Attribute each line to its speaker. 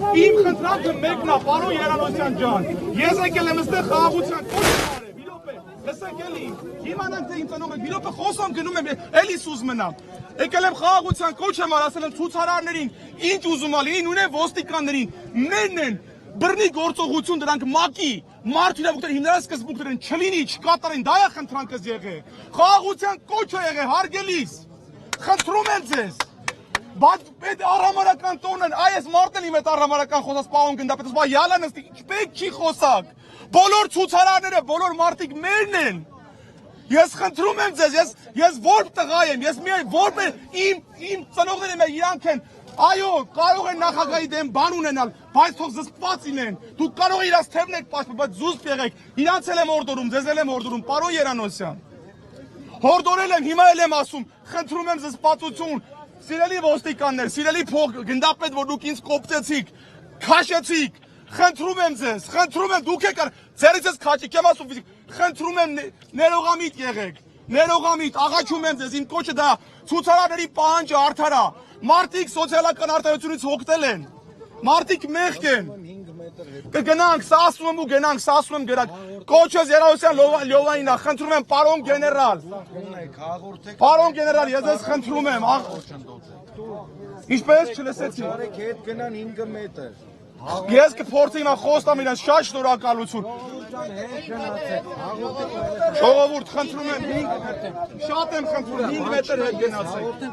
Speaker 1: Իմ խնդրանքը մեկն է, պարոն Երանոսյան ջան, ես եկել եմ այստեղ խաղաղության կոչ արել, մի րոպե, լսեք էլի, իմանանք թե իմ ծնող եք, մի րոպե խոսամ գնում եմ, էլի սուզ մնամ, եկել եմ խաղաղության կոչ եմ արել, ասել եմ ցուցարարներին, ինչ ուզում ա լինի, նույն ոստիկաններին, մերն են, բռնի գործողություն դրանք ՄԱԿ-ի, մարդ իրավունքների հիմնարան սկզբունքներն չլինի, չկատարեն, դա է խնդրանքս եղել, խաղաղության կոչ է եղել, հարգելիս, խնդրում եմ ձեզ, բայց այդ առհամարական տոնն, այս մարդն իմ այդ առհամարական խոսած պարոն գնդապետ, ասում յալա նստի, պետք չի խոսակ, բոլոր ցուցարարները, բոլոր մարդիկ մերն են, ես խնդրում եմ ձեզ, ես որ տղա եմ, ես միայն որպես իմ ծնողները մեր իրանք են, այո, կարող են նախագահի դեմ բան ունենալ, բայց թող զսպված լինեն, դուք կարող եք իրաց թևն եք պաշտպանել, բայց զուսպ եղեք, իրանց էլ եմ օրդորում, ձեզ էլ եմ օրդորում, պարոն Երանոսյան, հորդորել եմ, հիմա էլ եմ ասում, խնդրում եմ զսպվածություն, սիրելի ոստիկաններ, սիրելի գնդապետ, որ դուք ինձ կոպտեցիք, քաշեցիք, խնդրում եմ ձեզ, խնդրում եմ, դուք եք ձերից ես քաչիկ եմ ասում ֆիզիկ, խնդրում եմ ներողամիտ եղեք, ներողամիտ, աղաչում եմ ձեզ, իմ կոչը դա ցուցարարների պահանջը արդար է, մարդիկ սոցիալական արտահայտությունից հոգտել են, մարդիկ մեղք են, կգնանք, սա ասում եմ ու գնանք, սա ասում եմ գրակ, կոչս Երանոսյան Լյովանին է, խնդրում եմ, պարոն գեներալ, ես ես խնդրում եմ, ինչպես չլսեցի, ես կփորձեմ խոստամ իրենց, շատ շնորհակալություն, ժողովուրդ խնդրում եմ, շատ եմ խնդրում, 5 մետր հետ գնացեք,